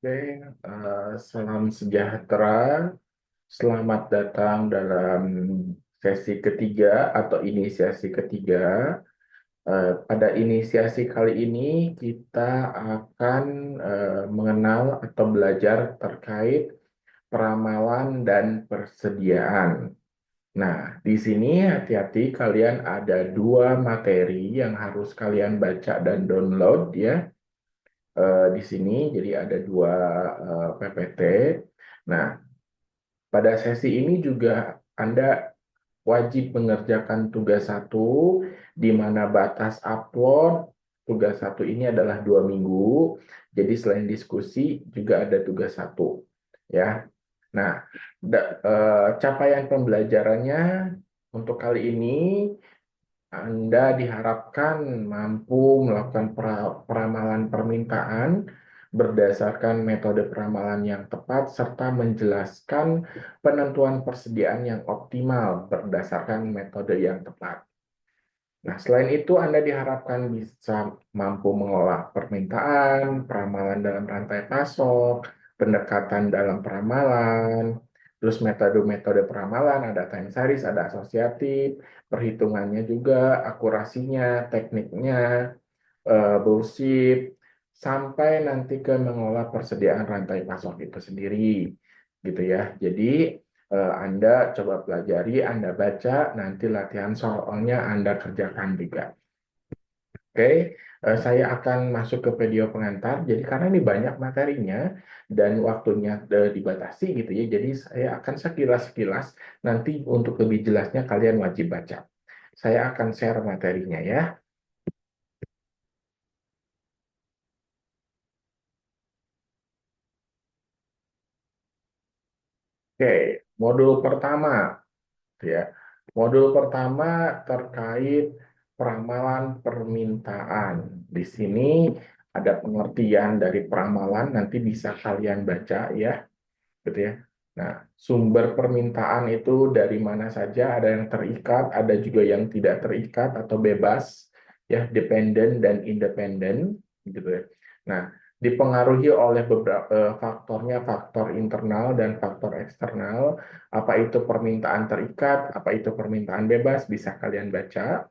Oke, salam sejahtera. Selamat datang dalam sesi ketiga atau inisiasi ketiga. Pada inisiasi kali ini kita akan mengenal atau belajar terkait peramalan dan persediaan. Nah, di sini hati-hati kalian ada dua materi yang harus kalian baca dan download ya di sini. Jadi ada dua PPT. Nah, pada sesi ini juga Anda wajib mengerjakan tugas satu, di mana batas upload tugas satu ini adalah 2 minggu. Jadi selain diskusi juga ada tugas satu, ya. Nah, capaian pembelajarannya untuk kali ini anda diharapkan mampu melakukan peramalan permintaan berdasarkan metode peramalan yang tepat serta menjelaskan penentuan persediaan yang optimal berdasarkan metode yang tepat. Nah, selain itu Anda diharapkan bisa mampu mengolah permintaan, peramalan dalam rantai pasok, pendekatan dalam peramalan, terus metode-metode peramalan, ada time series, ada asosiatif, perhitungannya juga, akurasinya, tekniknya, bullshit, sampai nanti ke mengolah persediaan rantai pasok itu sendiri, gitu ya. Jadi Anda coba pelajari, Anda baca, nanti latihan soalnya Anda kerjakan juga. Oke, saya akan masuk ke video pengantar. Jadi karena ini banyak materinya dan waktunya dibatasi gitu ya. Jadi saya akan sekilas-sekilas. Nanti untuk lebih jelasnya kalian wajib baca. Saya akan share materinya ya. Oke, modul pertama ya. Modul pertama terkait peramalan permintaan. Di sini ada pengertian dari peramalan, nanti bisa kalian baca ya, gitu ya. Nah, sumber permintaan itu dari mana saja, ada yang terikat, ada juga yang tidak terikat atau bebas, ya, dependen dan independen, gitu ya. Nah, dipengaruhi oleh beberapa faktornya, faktor internal dan faktor eksternal. Apa itu permintaan terikat, apa itu permintaan bebas, bisa kalian baca,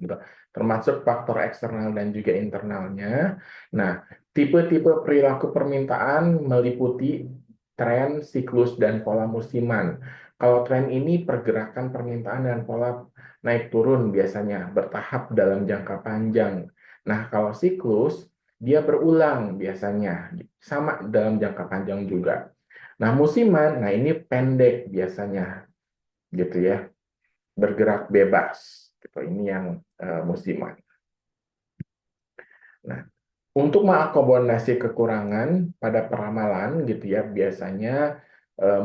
gitu. Termasuk faktor eksternal dan juga internalnya. Nah, tipe-tipe perilaku permintaan meliputi tren, siklus, dan pola musiman. Kalau tren ini pergerakan permintaan dan pola naik turun biasanya bertahap dalam jangka panjang. Nah, kalau siklus dia berulang biasanya sama dalam jangka panjang juga. Nah, musiman, nah ini pendek biasanya gitu ya, bergerak bebas gitu. Ini yang musiman. Nah, untuk mengakomodasi kekurangan pada peramalan gitu ya, biasanya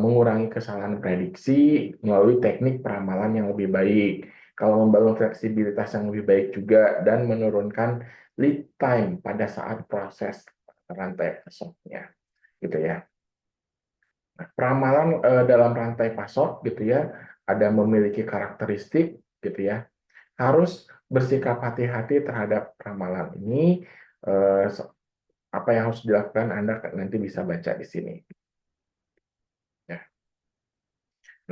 mengurangi kesalahan prediksi melalui teknik peramalan yang lebih baik. Kalau membangun fleksibilitas yang lebih baik juga dan menurunkan lead time pada saat proses rantai pasoknya, gitu ya. Nah, peramalan dalam rantai pasok gitu ya, ada memiliki karakteristik gitu ya, harus bersikap hati-hati terhadap ramalan ini. Eh, Apa yang harus dilakukan Anda nanti bisa baca di sini. Ya.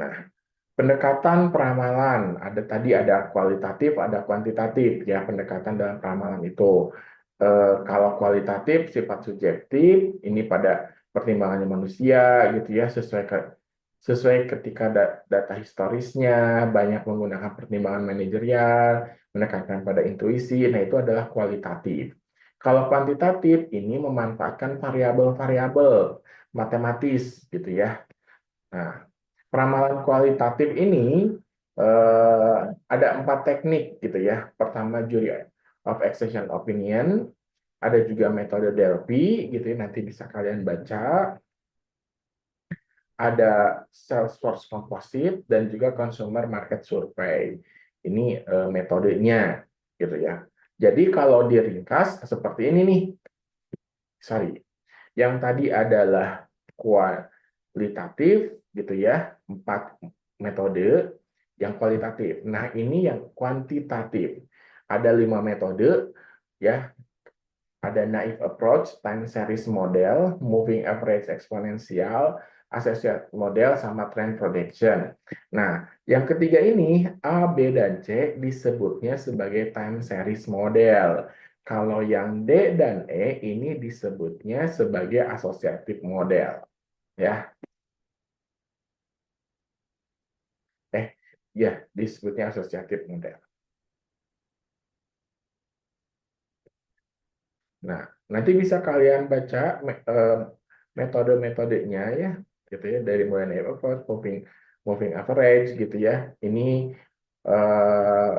Nah, pendekatan peramalan ada tadi, ada kualitatif, ada kuantitatif ya, pendekatan dalam peramalan itu. Kalau kualitatif sifat subjektif ini pada pertimbangannya manusia gitu ya, sesuai ketika data historisnya, banyak menggunakan pertimbangan manajerial, menekankan pada intuisi. Nah, itu adalah kualitatif. Kalau kuantitatif ini memanfaatkan variabel-variabel matematis gitu ya. Nah, peramalan kualitatif ini ada 4 teknik gitu ya. Pertama, jury of expression opinion, ada juga metode Delphi gitu ya, nanti bisa kalian baca. Ada Salesforce Composite dan juga Consumer Market Survey. Ini metodenya gitu ya. Jadi kalau diringkas seperti ini nih. Sorry. Yang tadi adalah kualitatif gitu ya, 4 metode yang kualitatif. Nah, ini yang kuantitatif. Ada 5 metode ya. ada naive approach, time series model, moving average eksponensial, associated model, sama trend prediction. Nah, yang ketiga ini, A, B, dan C disebutnya sebagai time series model. Kalau yang D dan E ini disebutnya sebagai associative model. Ya, ya disebutnya associative model. Nah, nanti bisa kalian baca metode-metodenya ya, gitu ya, dari mulai naive approach, moving average gitu ya. Ini eh,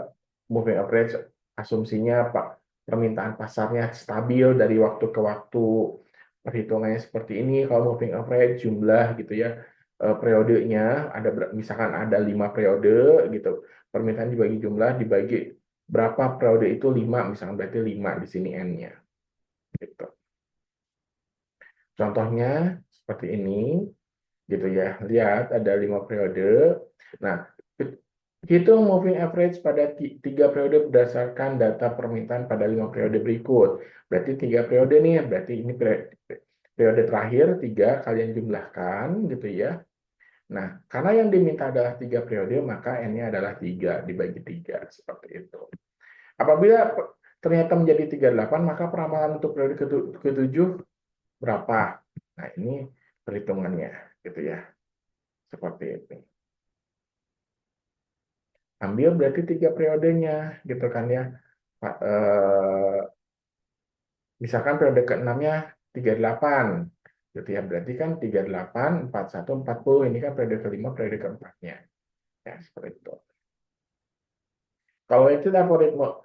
moving average asumsinya Pak, permintaan pasarnya stabil dari waktu ke waktu, perhitungannya seperti ini. Kalau moving average jumlah gitu ya, periodenya ada misalkan ada 5 periode gitu, permintaan dibagi jumlah dibagi berapa periode itu 5 misalkan, berarti 5 di sini n-nya gitu. Contohnya seperti ini gitu ya. Lihat ada 5 periode. Nah, hitung moving average pada 3 periode berdasarkan data permintaan pada 5 periode berikut. Berarti 3 periode nih, berarti ini periode terakhir 3 kalian jumlahkan gitu ya. Nah, karena yang diminta adalah 3 periode, maka N-nya adalah 3 dibagi 3 seperti itu. Apabila ternyata menjadi 38, maka peramalan untuk periode ke-7 berapa? Nah, ini perhitungannya gitu ya. Seperti itu. Ambil berarti 3 periodenya gitu kan ya. Misalkan periode ke-6-nya 38 gitu ya. Berarti kan 38, 41, 40 ini kan periode kelima, periode keempatnya. Ya, seperti itu. Kalau itu algoritma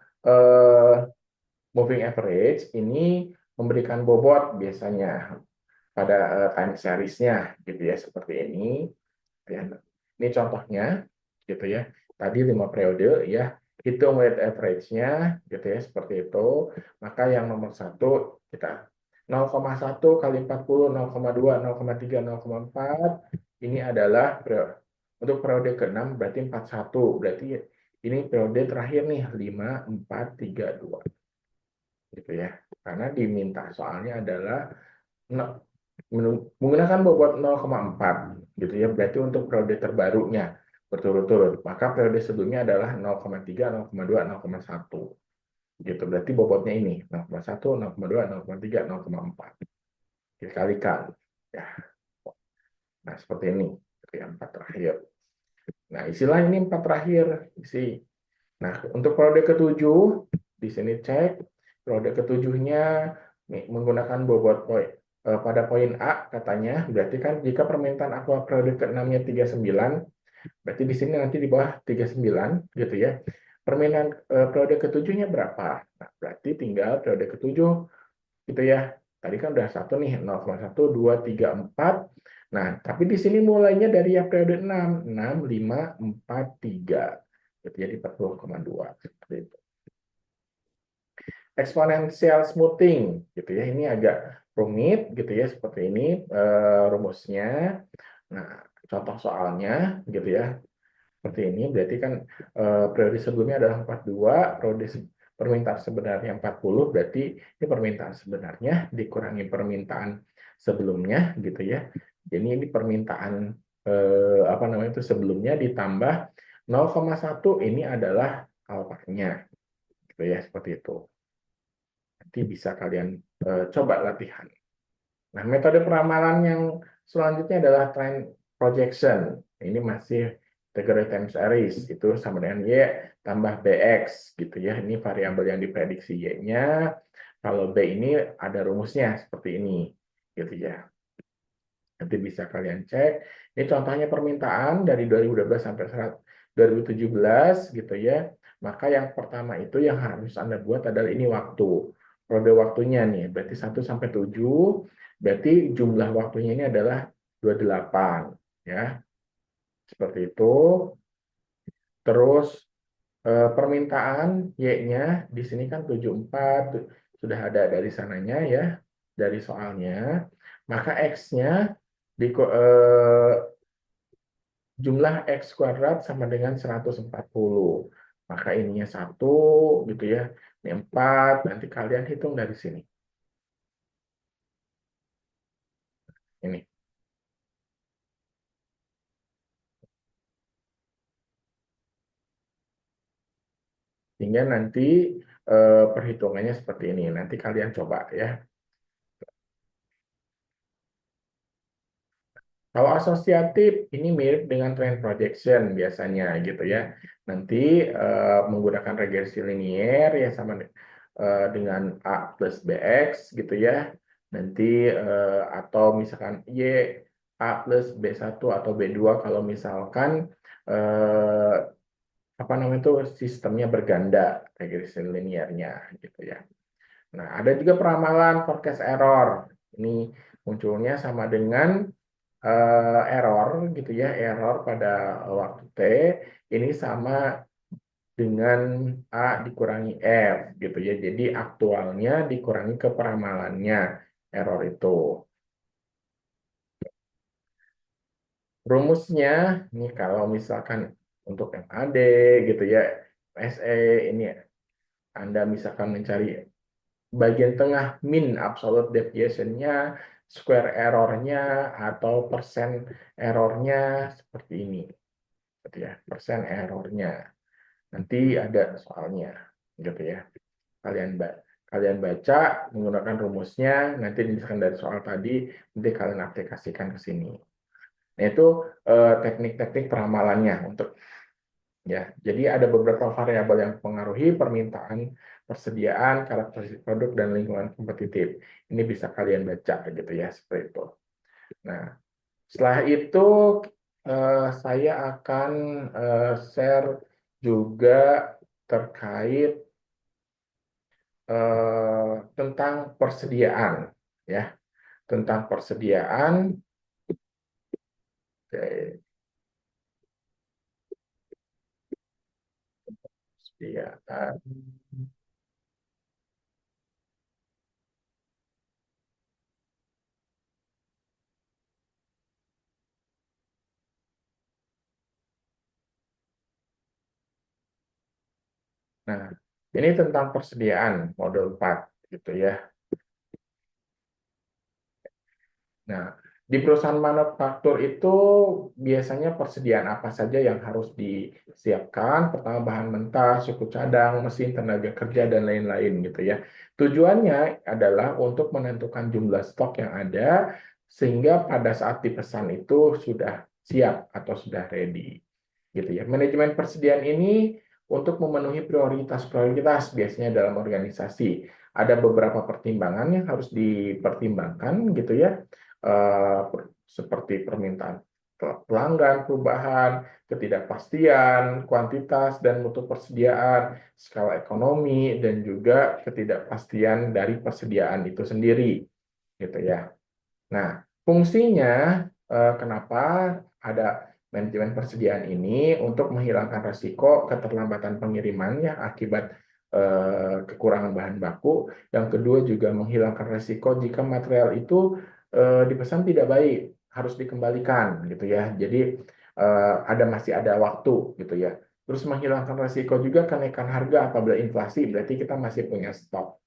moving average ini memberikan bobot biasanya pada time series-nya gitu ya, seperti ini. Ya. Ini contohnya gitu ya. Tadi 5 periode ya, hitung weighted average-nya gitu ya, seperti itu. Maka yang nomor 1 kita 0,1 kali 40, 0,2, 0,3, 0,4 ini adalah untuk periode ke-6 berarti 41. Berarti ini periode terakhir nih 5, 4, 3, 2 gitu ya. Karena diminta soalnya adalah menggunakan bobot 0,4 gitu ya, berarti untuk periode terbarunya berturut-turut, maka periode sebelumnya adalah 0,3, 0,2, 0,1 gitu, berarti bobotnya ini 0,1, 0,2, 0,3, 0,4 dikalikan ya. Nah, seperti ini ya, 4 terakhir. Nah, istilah ini 4 terakhir isi. Nah, untuk periode ke-7 di sini cek periode ke-7-nya menggunakan bobot poin pada poin A katanya, berarti kan jika permintaan aqua periode ke-6-nya 39, berarti di sini nanti di bawah 39 gitu ya. Permintaan periode ke-7-nya berapa? Nah, berarti tinggal periode ke-7 gitu ya. Tadi kan udah satu nih, 0,1, 2, 3, 4. Nah, tapi di sini mulainya dari yang periode 6, 5, 4, 3. Gitu, jadi 40,2. Seperti itu. Exponential smoothing gitu ya. Ini agak rumit gitu ya, seperti ini rumusnya. Nah, contoh soalnya gitu ya. Seperti ini berarti kan periode sebelumnya adalah 42, periode permintaan sebenarnya 40, berarti ini permintaan sebenarnya dikurangi permintaan sebelumnya gitu ya. Jadi ini permintaan apa namanya itu sebelumnya ditambah 0,1 ini adalah alfanya gitu ya, seperti itu. Nanti bisa kalian coba latihan. Nah, metode peramalan yang selanjutnya adalah trend projection. Ini masih kategori time series, itu sama dengan Y tambah BX gitu ya. Ini variabel yang diprediksi Y-nya. Kalau B ini ada rumusnya seperti ini gitu ya. Nanti bisa kalian cek. Ini contohnya permintaan dari 2012 sampai 2017 gitu ya. Maka yang pertama itu yang harus Anda buat adalah ini waktu. Periode waktunya nih, berarti 1 sampai 7, berarti jumlah waktunya ini adalah 28 ya. Seperti itu. Terus permintaan Y-nya di sini kan 74 sudah ada dari sananya ya, dari soalnya. Maka X-nya di jumlah X kuadrat sama dengan 140. Maka ininya 1 gitu ya. Ini 4, nanti kalian hitung dari sini. Ini. Sehingga nanti perhitungannya seperti ini. Nanti kalian coba ya. Kalau asosiatif ini mirip dengan trend projection biasanya gitu ya. Nanti menggunakan regresi linier ya sama dengan A plus BX gitu ya. Nanti atau misalkan Y A plus B1 atau B2 kalau misalkan eh, apa namanya itu sistemnya berganda regresi liniernya gitu ya. Nah, ada juga peramalan forecast error. Ini munculnya sama dengan error gitu ya, error pada waktu T ini sama dengan A dikurangi F gitu ya. Jadi aktualnya dikurangi keperamalannya error itu. Rumusnya ini kalau misalkan untuk MAD gitu ya, SE ini Anda misalkan mencari bagian tengah mean absolute deviation-nya, square error-nya atau persen error-nya seperti ini. Gitu ya, persen error-nya. Nanti ada soalnya, gitu ya. Kalian baca menggunakan rumusnya, nanti misalkan dari soal tadi, nanti kalian aplikasikan ke sini. Nah, itu teknik-teknik peramalannya untuk ya. Jadi ada beberapa variabel yang mempengaruhi permintaan, persediaan, karakteristik produk dan lingkungan kompetitif. Ini bisa kalian baca gitu ya, seperti itu. Nah, setelah itu saya akan share juga terkait tentang persediaan ya, tentang persediaan. Oke, persediaan. Nah, ini tentang persediaan model 4 gitu ya. Nah, di perusahaan manufaktur itu biasanya persediaan apa saja yang harus disiapkan? Pertama, bahan mentah, suku cadang, mesin, tenaga kerja, dan lain-lain gitu ya. Tujuannya adalah untuk menentukan jumlah stok yang ada sehingga pada saat dipesan itu sudah siap atau sudah ready gitu ya. Manajemen persediaan ini untuk memenuhi prioritas-prioritas biasanya dalam organisasi. Ada beberapa pertimbangan yang harus dipertimbangkan gitu ya, seperti permintaan pelanggan, perubahan, ketidakpastian, kuantitas dan mutu persediaan, skala ekonomi, dan juga ketidakpastian dari persediaan itu sendiri, gitu ya. Nah, fungsinya kenapa ada manajemen persediaan ini untuk menghilangkan risiko keterlambatan pengiriman ya akibat kekurangan bahan baku. Yang kedua juga menghilangkan risiko jika material itu dipesan tidak baik, harus dikembalikan gitu ya. Jadi masih ada waktu gitu ya. Terus menghilangkan risiko juga kenaikan harga apabila inflasi, berarti kita masih punya stok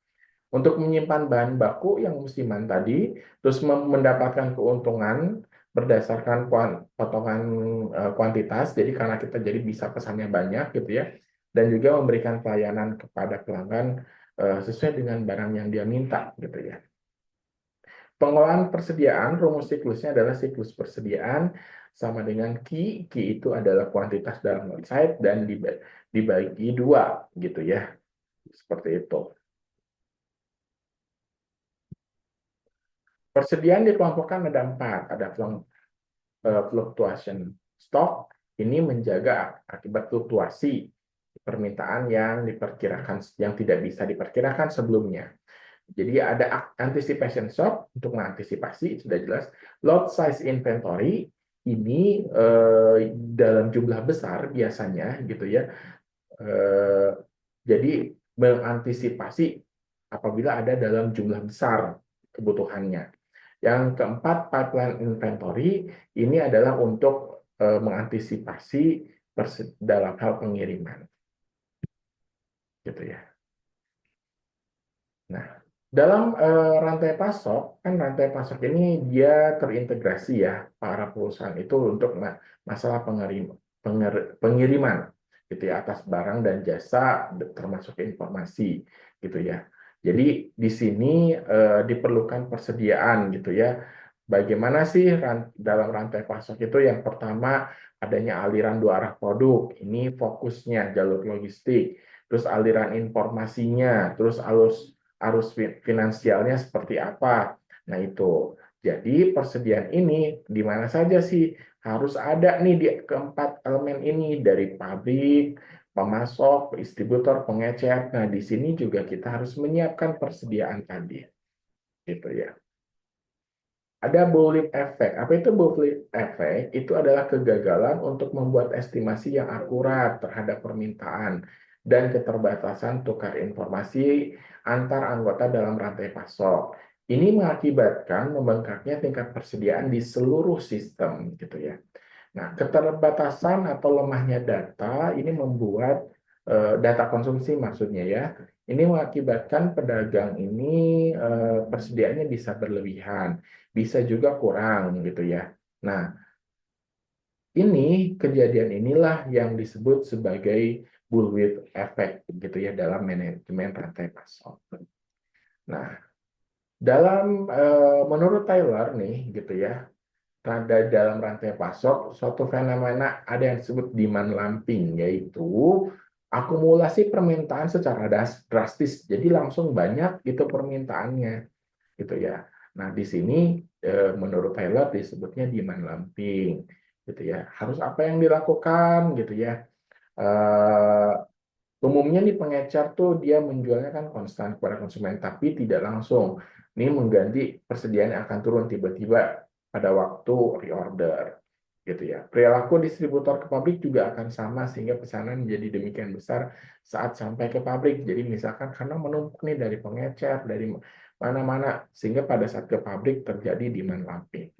untuk menyimpan bahan baku yang musiman tadi, terus mendapatkan keuntungan berdasarkan potongan kuantitas, jadi karena kita jadi bisa pesannya banyak gitu ya, dan juga memberikan pelayanan kepada pelanggan sesuai dengan barang yang dia minta gitu ya. Pengelolaan persediaan, rumus siklusnya adalah siklus persediaan sama dengan Q. Q itu adalah kuantitas dalam website dan dibagi dua gitu ya, seperti itu. Persediaan dikelompokkan ada empat, ada fluctuation stock, ini menjaga akibat fluktuasi permintaan yang diperkirakan yang tidak bisa diperkirakan sebelumnya. Jadi ada anticipation stock untuk mengantisipasi sudah jelas. Lot size inventory ini dalam jumlah besar biasanya gitu ya. Eh, jadi mengantisipasi apabila ada dalam jumlah besar kebutuhannya. Yang keempat, pipeline inventory ini adalah untuk mengantisipasi dalam hal pengiriman, gitu ya. Nah, Dalam rantai pasok, kan rantai pasok ini dia terintegrasi ya, para perusahaan itu untuk masalah pengiriman gitu ya, atas barang dan jasa termasuk informasi gitu ya. Jadi di sini diperlukan persediaan gitu ya. Bagaimana sih dalam rantai pasok itu yang pertama adanya aliran dua arah produk, ini fokusnya jalur logistik, terus aliran informasinya, terus arus finansialnya seperti apa. Nah, itu. Jadi persediaan ini di mana saja sih harus ada nih di keempat elemen ini dari pabrik, pemasok, distributor, pengecer. Nah, di sini juga kita harus menyiapkan persediaan tadi. Gitu ya. Ada Boolean effect. Apa itu Boolean effect? Itu adalah kegagalan untuk membuat estimasi yang akurat terhadap permintaan dan keterbatasan tukar informasi antar anggota dalam rantai pasok. Ini mengakibatkan membengkaknya tingkat persediaan di seluruh sistem, gitu ya. Nah, keterbatasan atau lemahnya data ini membuat data konsumsi maksudnya ya, ini mengakibatkan pedagang ini persediaannya bisa berlebihan, bisa juga kurang gitu ya. Nah, ini kejadian inilah yang disebut sebagai bullwhip effect gitu ya dalam manajemen rantai pasok. Nah, menurut Taylor nih gitu ya, dalam rantai pasok, suatu fenomena ada yang disebut demand lumping, yaitu akumulasi permintaan secara drastis. Jadi langsung banyak itu permintaannya, gitu ya. Nah, di sini menurut Taylor disebutnya demand lumping, gitu ya. Harus apa yang dilakukan, gitu ya. Eh, Umumnya nih pengecer tuh dia menjualnya kan konstan kepada konsumen, tapi tidak langsung. Ini mengganti persediaan yang akan turun tiba-tiba pada waktu reorder. Gitu ya. Perilaku distributor ke pabrik juga akan sama sehingga pesanan menjadi demikian besar saat sampai ke pabrik. Jadi misalkan karena menumpuk nih dari pengecer, dari mana-mana, sehingga pada saat ke pabrik terjadi demand lumping.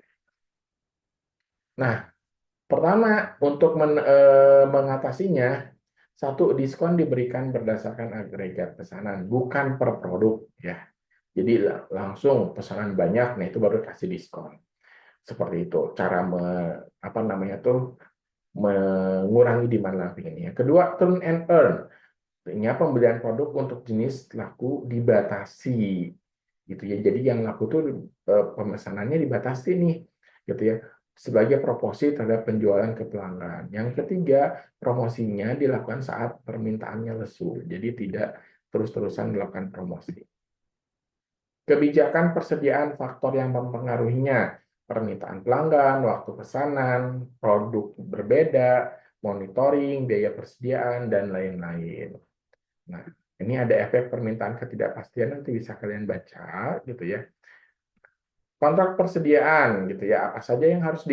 Nah, pertama, untuk mengatasinya, satu, diskon diberikan berdasarkan agregat pesanan, bukan per produk ya. Jadi langsung pesanan banyak, nah itu baru kasih diskon. Seperti itu cara apa namanya tuh mengurangi demand lumping ini. Yang kedua, turn and earn. Artinya pembelian produk untuk jenis laku dibatasi gitu ya. Jadi yang laku tuh pemesanannya dibatasi nih gitu ya sebagai proporsi terhadap penjualan ke pelanggan. Yang ketiga, promosinya dilakukan saat permintaannya lesu. Jadi tidak terus-terusan dilakukan promosi. Kebijakan persediaan faktor yang mempengaruhinya, permintaan pelanggan, waktu pesanan, produk berbeda, monitoring, biaya persediaan, dan lain-lain. Nah, ini ada efek permintaan ketidakpastian, nanti bisa kalian baca gitu ya. Kontrak persediaan gitu ya, apa saja yang harus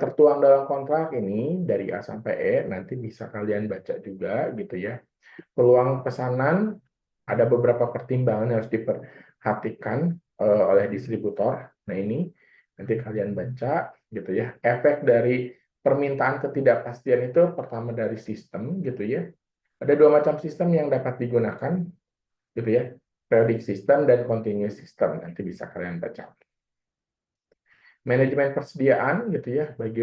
tertuang dalam kontrak ini dari A sampai E, nanti bisa kalian baca juga gitu ya. Peluang pesanan, ada beberapa pertimbangan yang harus diperhatikan oleh distributor. Nah, ini nanti kalian baca gitu ya. Efek dari permintaan ketidakpastian itu pertama dari sistem gitu ya. Ada dua macam sistem yang dapat digunakan gitu ya. Periodic system dan continuous system. Nanti bisa kalian baca. Manajemen persediaan gitu ya, bagi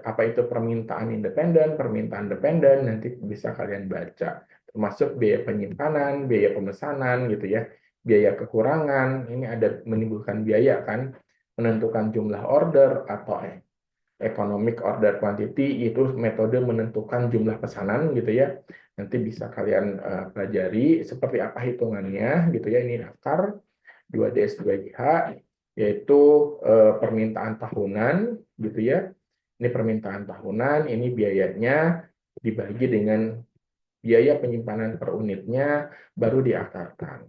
apa itu permintaan independen, permintaan dependen, nanti bisa kalian baca. Termasuk biaya penyimpanan, biaya pemesanan gitu ya, biaya kekurangan, ini ada menimbulkan biaya kan, menentukan jumlah order atau economic order quantity itu metode menentukan jumlah pesanan gitu ya. Nanti bisa kalian pelajari seperti apa hitungannya gitu ya. Ini daftar 2DS 2GH yaitu permintaan tahunan gitu ya. Ini permintaan tahunan, ini biayanya dibagi dengan biaya penyimpanan per unitnya baru diakarkan.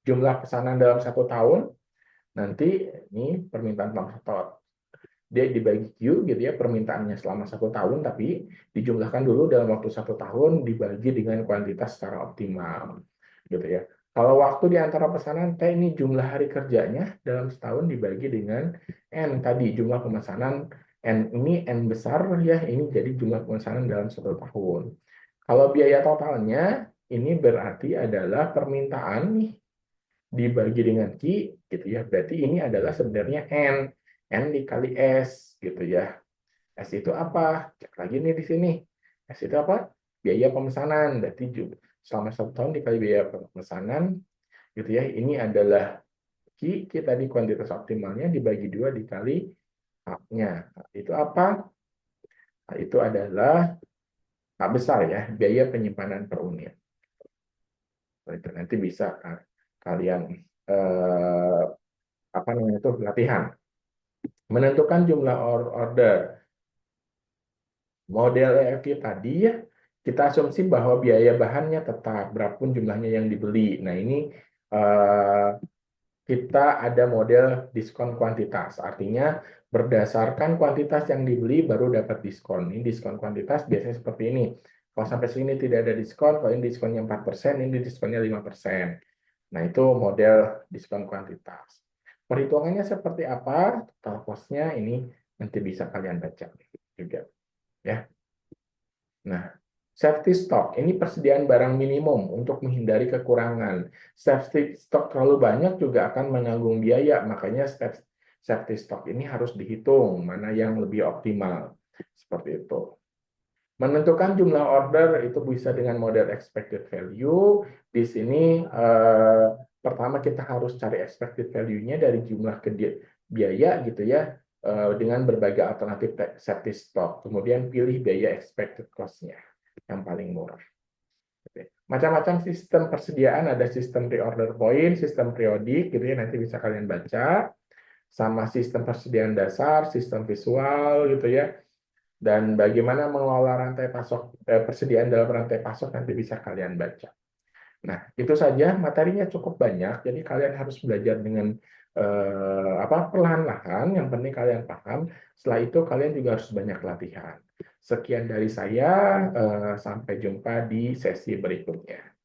Jumlah pesanan dalam 1 tahun nanti ini permintaan dalam 1 tahun dia dibagi Q gitu ya permintaannya selama 1 tahun tapi dijumlahkan dulu dalam waktu 1 tahun dibagi dengan kuantitas secara optimal gitu ya. Kalau waktu di antara pesanan T ini jumlah hari kerjanya dalam setahun dibagi dengan N tadi jumlah pemesanan N ini N besar ya ini jadi jumlah pemesanan dalam 1 tahun. Kalau biaya totalnya ini berarti adalah permintaan nih dibagi dengan Q gitu ya. Berarti ini adalah sebenarnya N. N dikali S gitu ya. S itu apa? Cek lagi nih di sini. S itu apa? Biaya pemesanan. Berarti selama 1 tahun dikali biaya pemesanan gitu ya. Ini adalah Q tadi kuantitas optimalnya dibagi 2 dikali H-nya. Nah, itu apa? Nah, itu adalah H besar ya, biaya penyimpanan per unit. Itu nanti bisa kalian apa namanya itu latihan. Menentukan jumlah order. Model EFQ tadi ya, kita asumsi bahwa biaya bahannya tetap, berapapun jumlahnya yang dibeli. Nah, ini eh, kita ada model diskon kuantitas. Artinya, berdasarkan kuantitas yang dibeli baru dapat diskon. Ini diskon kuantitas biasanya seperti ini. Kalau sampai sini tidak ada diskon, kalau ini diskonnya 4%, ini diskonnya 5%. Nah, itu model diskon kuantitas. Perhitungannya seperti apa? Total cost-nya ini nanti bisa kalian baca juga. Ya. Nah, safety stock ini persediaan barang minimum untuk menghindari kekurangan. Safety stock terlalu banyak juga akan menanggung biaya, makanya safety stock ini harus dihitung mana yang lebih optimal. Seperti itu. Menentukan jumlah order itu bisa dengan model expected value. Di sini pertama kita harus cari expected value-nya dari jumlah biaya gitu ya dengan berbagai alternatif safety stock. Kemudian pilih biaya expected cost-nya yang paling murah. Macam-macam sistem persediaan, ada sistem reorder point, sistem periodik gitu ya, nanti bisa kalian baca. Sama sistem persediaan dasar, sistem visual gitu ya. Dan bagaimana mengelola rantai pasok persediaan dalam rantai pasok nanti bisa kalian baca. Nah, itu saja materinya cukup banyak, jadi kalian harus belajar dengan perlahan-lahan. Yang penting kalian paham. Setelah itu kalian juga harus banyak latihan. Sekian dari saya, sampai jumpa di sesi berikutnya.